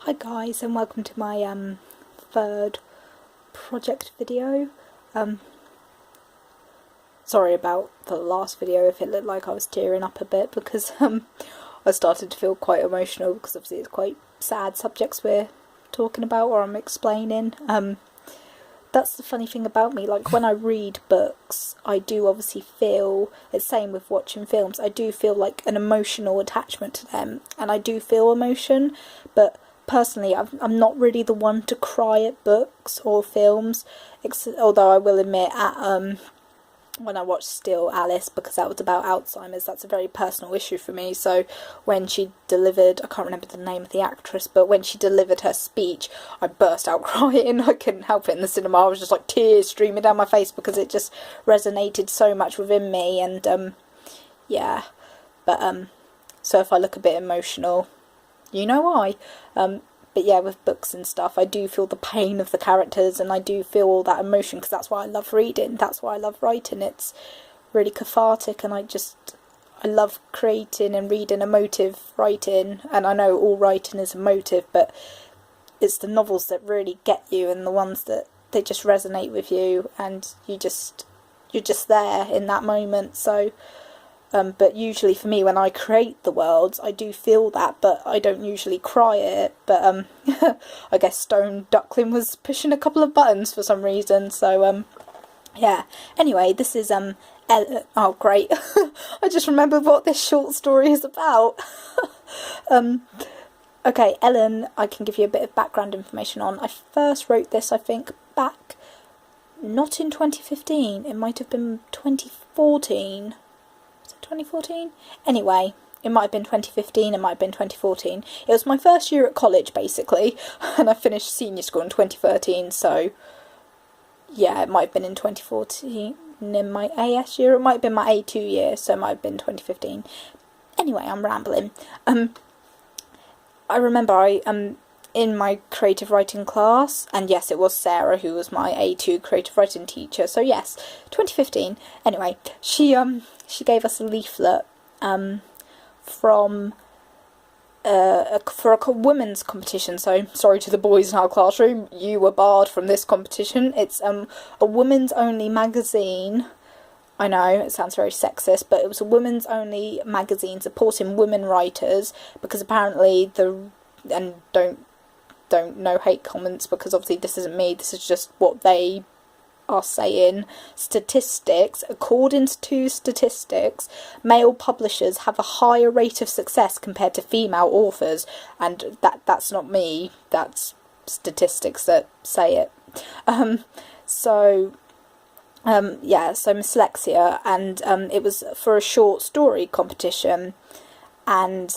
Hi guys, and welcome to my third project video. Sorry about the last video if it looked like I was tearing up a bit, because I started to feel quite emotional, because obviously it's quite sad subjects we're talking about or I'm explaining. That's the funny thing about me, like when I read books I do obviously feel, it's the same with watching films, I do feel like an emotional attachment to them, and I do feel emotion, but personally I'm not really the one to cry at books or films, although I will admit at when I watched Still Alice, because that was about Alzheimer's, that's a very personal issue for me. So when she delivered, I can't remember the name of the actress, but when she delivered her speech, I burst out crying. I couldn't help it in the cinema. I was just like tears streaming down my face, because it just resonated so much within me. And yeah, but so if I look a bit emotional, you know why. But yeah, with books and stuff, I do feel the pain of the characters, and I do feel all that emotion, because that's why I love reading, that's why I love writing. It's really cathartic, and I love creating and reading emotive writing. And I know all writing is emotive, but it's the novels that really get you, and the ones that they just resonate with you, and you're just there in that moment. So but usually for me, when I create the worlds, I do feel that, but I don't usually cry at it. But I guess Stone Duckling was pushing a couple of buttons for some reason. So yeah. Anyway, this is oh great, I just remembered what this short story is about. Okay, Ellen, I can give you a bit of background information on. I first wrote this, I think, back not in 2015. It might have been 2014. 2014? Anyway, it might have been 2015, it might have been 2014. It was my first year at college, basically, and I finished senior school in 2013, so yeah, it might have been in 2014 in my AS year, it might have been my A2 year, so it might have been 2015. Anyway, I'm rambling. I remember in my creative writing class, and yes, it was Sarah who was my A2 creative writing teacher, so yes, 2015. Anyway, she gave us a leaflet from for a women's competition. So sorry to the boys in our classroom, you were barred from this competition. It's a women's only magazine. I know it sounds very sexist, but it was a women's only magazine supporting women writers, because apparently and don't no hate comments, because obviously this isn't me, this is just what they are saying. Statistics, according to statistics, male publishers have a higher rate of success compared to female authors, and that's not me, that's statistics that say it. Yeah, so Dyslexia, and it was for a short story competition, and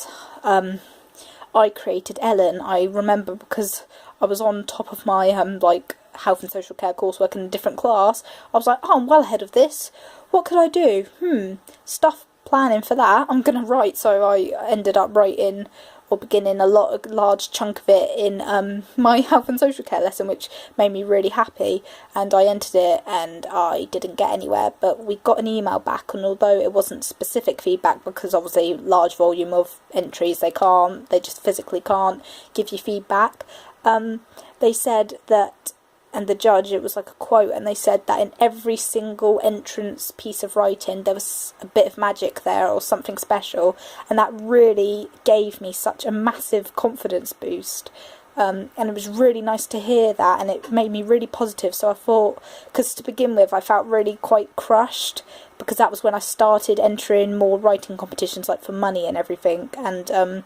I created Ellen. I remember, because I was on top of my like health and social care coursework in a different class. I was like, oh, I'm well ahead of this. What could I do? Stuff planning for that. I'm gonna write. So I ended up writing or beginning a large chunk of it in my health and social care lesson, which made me really happy. And I entered it, and I didn't get anywhere, but we got an email back, and although it wasn't specific feedback, because obviously large volume of entries, they just physically can't give you feedback, they said that, and the judge, it was like a quote, and they said that in every single entrance piece of writing there was a bit of magic there, or something special, and that really gave me such a massive confidence boost. And it was really nice to hear that, and it made me really positive. So I thought, because to begin with I felt really quite crushed, because that was when I started entering more writing competitions, like for money and everything, and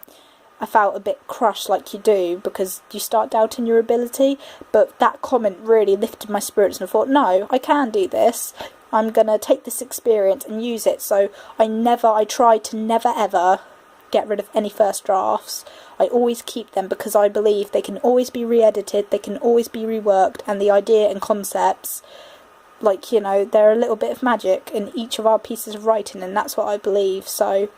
I felt a bit crushed, like you do, because you start doubting your ability. But that comment really lifted my spirits, and I thought, no, I can do this. I'm going to take this experience and use it. So I tried to never ever get rid of any first drafts. I always keep them, because I believe they can always be re-edited, they can always be reworked, and the idea and concepts, like, you know, they're a little bit of magic in each of our pieces of writing, and that's what I believe. So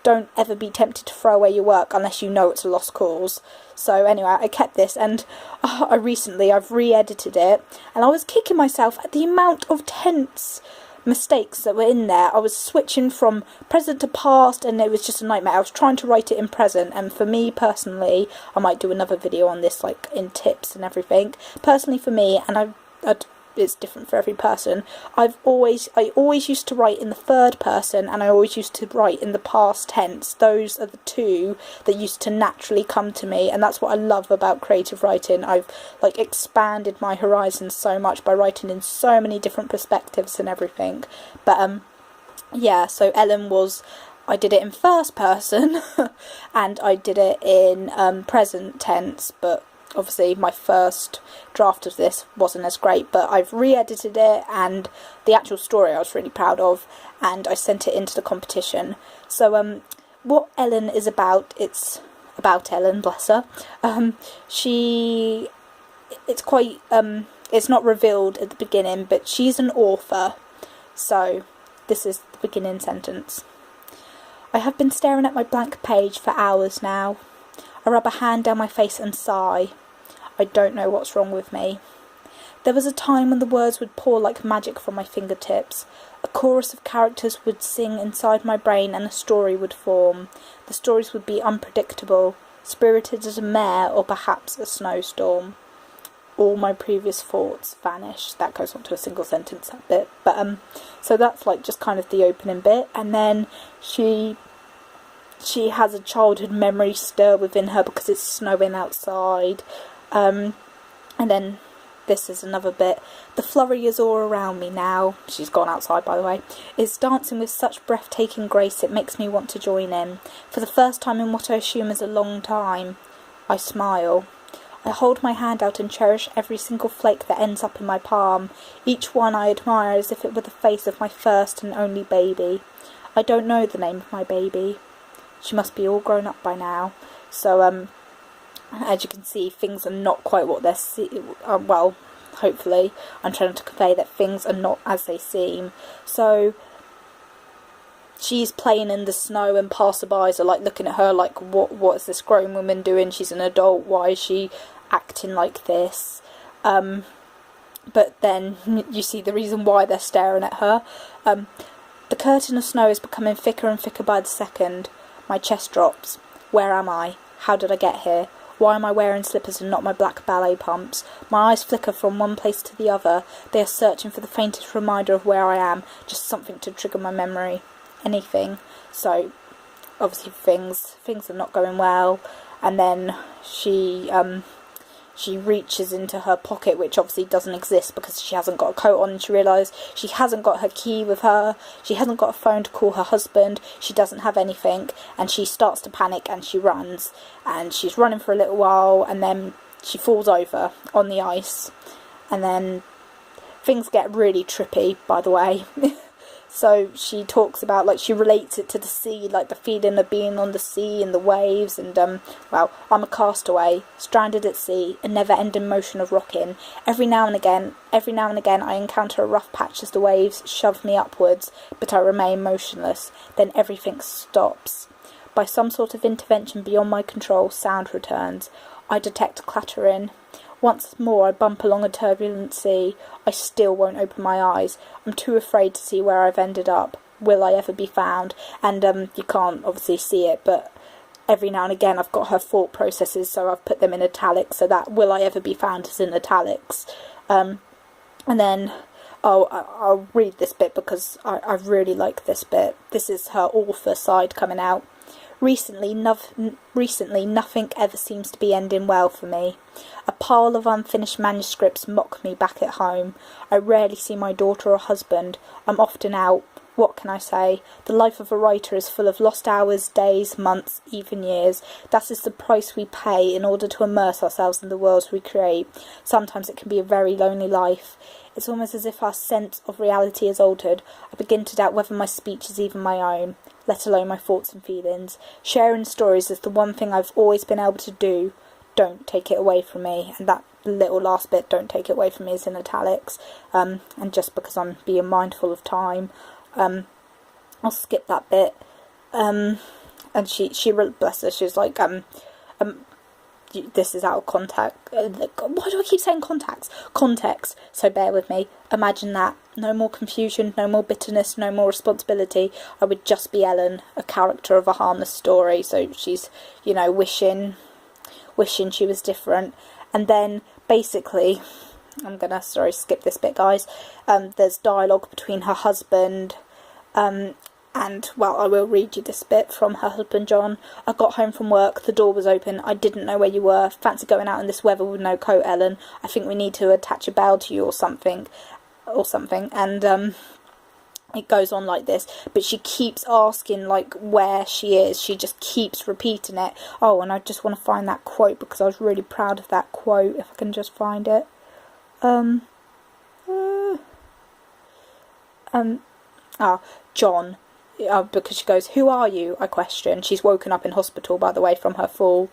don't ever be tempted to throw away your work unless you know it's a lost cause. So anyway, I kept this, and I've re-edited it, and I was kicking myself at the amount of tense mistakes that were in there. I was switching from present to past, and it was just a nightmare. I was trying to write it in present, and for me personally, I might do another video on this, like in tips and everything. Personally for me, and it's different for every person, I always used to write in the third person, and I always used to write in the past tense. Those are the two that used to naturally come to me, and that's what I love about creative writing. I've like expanded my horizons so much by writing in so many different perspectives and everything. But yeah, so Ellen was, I did it in first person and I did it in present tense, but obviously my first draft of this wasn't as great, but I've re-edited it, and the actual story I was really proud of, and I sent it into the competition. So what Ellen is about, it's about Ellen, bless her. It's quite, it's not revealed at the beginning, but she's an author. So this is the beginning sentence. I have been staring at my blank page for hours now. I rub a hand down my face and sigh. I don't know what's wrong with me. There was a time when the words would pour like magic from my fingertips. A chorus of characters would sing inside my brain and a story would form. The stories would be unpredictable, spirited as a mare or perhaps a snowstorm. All my previous thoughts vanished. That goes on to a single sentence, that bit. But so that's like just kind of the opening bit, and then she has a childhood memory stir within her because it's snowing outside. And then this is another bit. The flurry is all around me now. She's gone outside, by the way. It's dancing with such breathtaking grace it makes me want to join in. For the first time in what I assume is a long time. I smile. I hold my hand out and cherish every single flake that ends up in my palm. Each one I admire as if it were the face of my first and only baby. I don't know the name of my baby. She must be all grown up by now. So, as you can see, things are not quite what they're well, hopefully I'm trying to convey that things are not as they seem. So she's playing in the snow and passerbys are like looking at her like, what is this grown woman doing? She's an adult, why is she acting like this? But then you see the reason why they're staring at her. The curtain of snow is becoming thicker and thicker by the second. My chest drops. Where am I? How did I get here? Why am I wearing slippers and not my black ballet pumps? My eyes flicker from one place to the other. They are searching for the faintest reminder of where I am, just something to trigger my memory. Anything. So, obviously things are not going well. And then she reaches into her pocket, which obviously doesn't exist because she hasn't got a coat on, and she realises she hasn't got her key with her, she hasn't got a phone to call her husband, she doesn't have anything, and she starts to panic and she runs. And she's running for a little while, and then she falls over on the ice, and then things get really trippy, by the way. So she talks about, like, she relates it to the sea, like the feeling of being on the sea and the waves, and, well, I'm a castaway, stranded at sea, a never-ending motion of rocking. Every now and again, I encounter a rough patch as the waves shove me upwards, but I remain motionless. Then everything stops. By some sort of intervention beyond my control, sound returns. I detect clattering. Once more I bump along a turbulent sea. I still won't open my eyes. I'm too afraid to see where I've ended up. Will I ever be found? And you can't obviously see it, but every now and again I've got her thought processes, so I've put them in italics, so that will I ever be found is in italics. And then I'll read this bit because I really like this bit. This is her author side coming out. Recently, nothing ever seems to be ending well for me. A pile of unfinished manuscripts mock me back at home. I rarely see my daughter or husband. I'm often out. What can I say? The life of a writer is full of lost hours, days, months, even years. That is the price we pay in order to immerse ourselves in the worlds we create. Sometimes it can be a very lonely life. It's almost as if our sense of reality is altered. I begin to doubt whether my speech is even my own, let alone my thoughts and feelings. Sharing stories is the one thing I've always been able to do. Don't take it away from me. And that little last bit, don't take it away from me, is in italics. And just because I'm being mindful of time, I'll skip that bit. And she bless her, she was like, this is out of context. Why do I keep saying context? So bear with me. Imagine that no more confusion, no more bitterness, no more responsibility. I would just be Ellen, a character of a harmless story. So she's, you know, wishing she was different. And then basically, I'm gonna, sorry, skip this bit, guys. There's dialogue between her husband, and, well, I will read you this bit from her husband, John. I got home from work, the door was open, I didn't know where you were. Fancy going out in this weather with no coat, Ellen? I think we need to attach a bell to you or something. And it goes on like this, but she keeps asking, like, where she is. She just keeps repeating it. Oh, and I just want to find that quote, because I was really proud of that quote, if I can just find it. John, because she goes, who are you? I question. She's woken up in hospital, by the way, from her fall.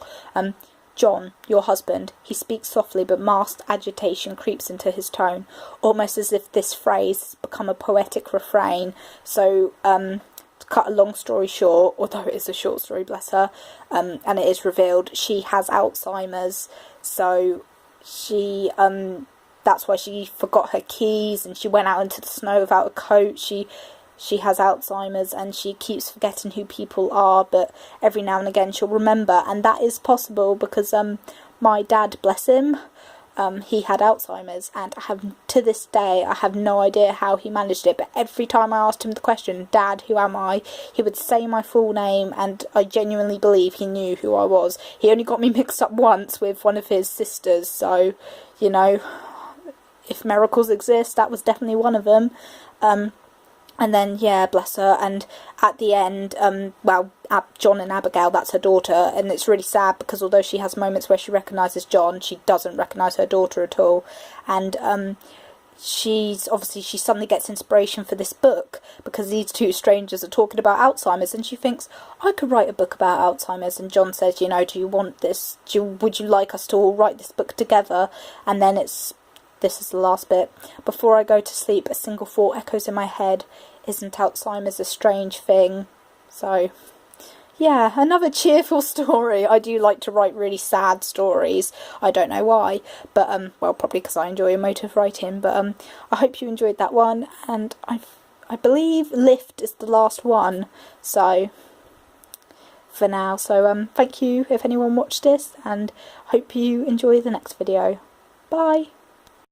John, your husband. He speaks softly, but masked agitation creeps into his tone, almost as if this phrase has become a poetic refrain. So, to cut a long story short, although it is a short story, bless her, and it is revealed, she has Alzheimer's, so she, that's why she forgot her keys, and she went out into the snow without a coat. She has Alzheimer's, and she keeps forgetting who people are, but every now and again she'll remember, and that is possible because my dad, bless him, he had Alzheimer's, and to this day I have no idea how he managed it, but every time I asked him the question, Dad, who am I, he would say my full name, and I genuinely believe he knew who I was. He only got me mixed up once with one of his sisters, so, you know, if miracles exist, that was definitely one of them. And then, yeah, bless her, and at the end, well, John and Abigail, that's her daughter, and it's really sad because although she has moments where she recognises John, she doesn't recognise her daughter at all, and she suddenly gets inspiration for this book because these two strangers are talking about Alzheimer's, and she thinks, I could write a book about Alzheimer's, and John says, you know, do you want this, would you like us to all write this book together? And then this is the last bit. Before I go to sleep, a single thought echoes in my head. Isn't Alzheimer's a strange thing? So, yeah, another cheerful story. I do like to write really sad stories. I don't know why, but, well, probably because I enjoy emotive writing, but, I hope you enjoyed that one, and I believe Lift is the last one, so, for now. So, thank you if anyone watched this, and hope you enjoy the next video. Bye!